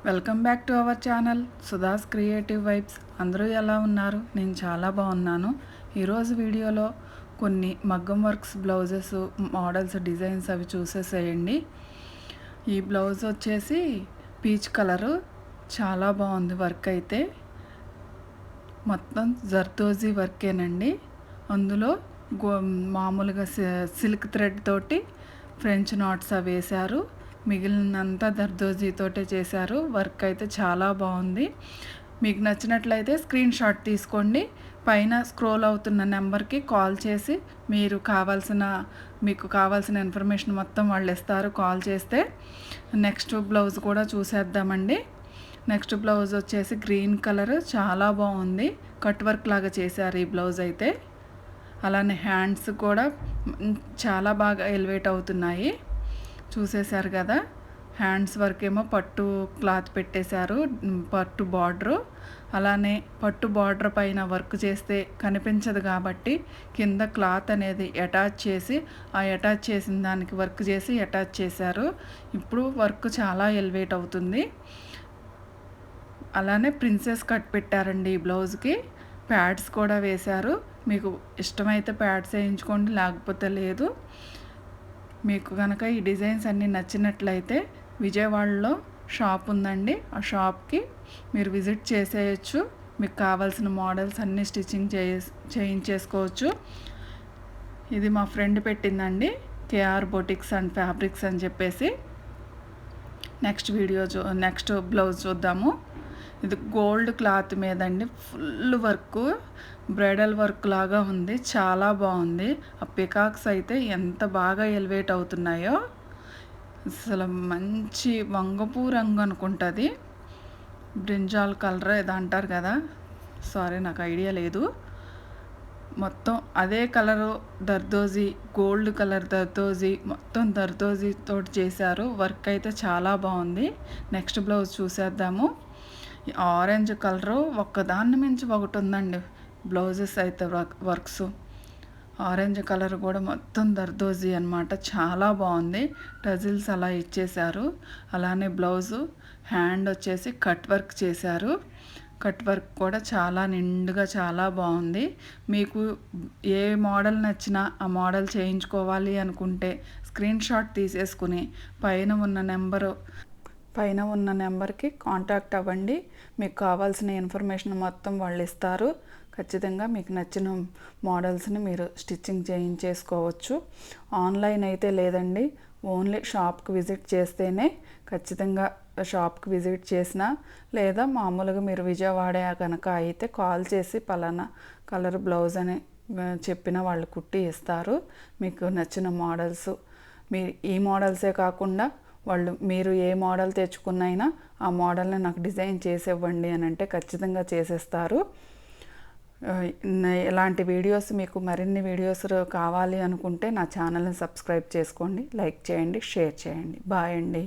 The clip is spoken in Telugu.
Welcome back to our channel Sudha's creative vibes. అందరూ ఎలా ఉన్నారు? నేను చాలా బాగున్నాను. ఈరోజు వీడియోలో కొన్ని మగ్గం వర్క్స్ బ్లౌజెస్ మోడల్స్ డిజైన్స్ అవి చూసేసేయండి. ఈ బ్లౌజ్ వచ్చేసి పీచ్ కలరు, చాలా బాగుంది. వర్క్ అయితే మొత్తం జర్దోజీ వర్కేనండి. అందులో మామూలుగా సిల్క్ థ్రెడ్ తోటి ఫ్రెంచ్ నాట్స్ అవి వేశారు. మిగిలినంతా దర్దోజీతోటే చేశారు. వర్క్ అయితే చాలా బాగుంది. మీకు నచ్చినట్లయితే స్క్రీన్ షాట్ తీసుకోండి. పైన స్క్రోల్ అవుతున్న నెంబర్కి కాల్ చేసి మీకు కావాల్సిన ఇన్ఫర్మేషన్ మొత్తం వాళ్ళు ఇస్తారు. కాల్ చేస్తే నెక్స్ట్ బ్లౌజ్ కూడా చూసేద్దామండి. నెక్స్ట్ బ్లౌజ్ వచ్చేసి గ్రీన్ కలర్, చాలా బాగుంది. కట్ వర్క్ లాగా చేశారు ఈ బ్లౌజ్ అయితే. అలానే హ్యాండ్స్ కూడా చాలా బాగా ఎలివేట్ అవుతున్నాయి. చూసేశారు కదా. హ్యాండ్స్ వర్క్ ఏమో పట్టు క్లాత్ పెట్టేశారు, పట్టు బార్డరు. అలానే పట్టు బార్డర్ పైన వర్క్ చేస్తే కనిపించదు కాబట్టి కింద క్లాత్ అనేది అటాచ్ చేసి ఆ అటాచ్ చేసిన దానికి వర్క్ చేసి అటాచ్ చేశారు. ఇప్పుడు వర్క్ చాలా ఎలివేట్ అవుతుంది. అలానే ప్రిన్సెస్ కట్ పెట్టారండి ఈ బ్లౌజ్కి. ప్యాడ్స్ కూడా వేశారు. మీకు ఇష్టమైతే ప్యాడ్స్ వేయించుకోండి, లేకపోతే లేదు. మీకు కనుక ఈ డిజైన్స్ అన్నీ నచ్చినట్లయితే విజయవాడలో షాప్ ఉందండి. ఆ షాప్కి మీరు విజిట్ చేసేయచ్చు. మీకు కావాల్సిన మోడల్స్ అన్నీ స్టిచ్చింగ్ చేయించేసుకోవచ్చు. ఇది మా ఫ్రెండ్ పెట్టిందండి, కేఆర్ బొటిక్స్ అండ్ ఫ్యాబ్రిక్స్ అని చెప్పేసి. నెక్స్ట్ బ్లౌజ్ చూద్దాము. ఇది గోల్డ్ క్లాత్ మీదండి, ఫుల్ వర్క్, బ్రైడల్ వర్క్ లాగా ఉంది. చాలా బాగుంది. ఆ పికాక్స్ అయితే ఎంత బాగా ఎలివేట్ అవుతున్నాయో. అసలు మంచి వంగపూ రంగు అనుకుంటుంది, బ్రింజాల్ కలర్ ఏదో అంటారు కదా, సారీ నాకు ఐడియా లేదు. మొత్తం అదే colour zardozi, gold colour zardozi, మొత్తం దర్దోజీ తోటి చేశారు. వర్క్ అయితే చాలా బాగుంది. నెక్స్ట్ బ్లౌజ్ చూసేద్దాము. ఆరెంజ్ కలరు ఒక్కదాన్ని మించి ఒకటి ఉందండి. బ్లౌజెస్ అయితే వర్క్స్ ఆరెంజ్ కలర్ కూడా మొత్తం దర్దోజీ అనమాట. చాలా బాగుంది. టజిల్స్ అలా ఇచ్చేశారు. అలానే బ్లౌజు హ్యాండ్ వచ్చేసి కట్ వర్క్ చేశారు. కట్ వర్క్ కూడా చాలా నిండుగా చాలా బాగుంది. మీకు ఏ మోడల్ నచ్చినా ఆ మోడల్ చేయించుకోవాలి అనుకుంటే స్క్రీన్ షాట్ తీసేసుకుని పైన ఉన్న నెంబర్కి కాంటాక్ట్ అవ్వండి. మీకు కావాల్సిన ఇన్ఫర్మేషన్ మొత్తం వాళ్ళు ఇస్తారు. ఖచ్చితంగా మీకు నచ్చిన మోడల్స్ని మీరు స్టిచ్చింగ్ చేయించేసుకోవచ్చు. ఆన్లైన్ అయితే లేదండి, ఓన్లీ షాప్కి విజిట్ చేస్తేనే. ఖచ్చితంగా షాప్కి విజిట్ చేసినా లేదా మామూలుగా మీరు విజయవాడ కనుక అయితే కాల్ చేసి పలానా కలర్ బ్లౌజ్ అని చెప్పిన వాళ్ళు కుట్టి ఇస్తారు. మీకు నచ్చిన మోడల్స్, ఈ మోడల్సే కాకుండా మీరు ఏ మోడల్ తెచ్చుకున్నైనా ఆ మోడల్ని నాకు డిజైన్ చేసి ఇవ్వండి అని అంటే ఖచ్చితంగా చేసేస్తారు. ఇలాంటి వీడియోస్ మీకు మరిన్ని వీడియోస్ కావాలి అనుకుంటే నా ఛానల్ని సబ్స్క్రైబ్ చేసుకోండి, లైక్ చేయండి, షేర్ చేయండి. బాయ్ అండి.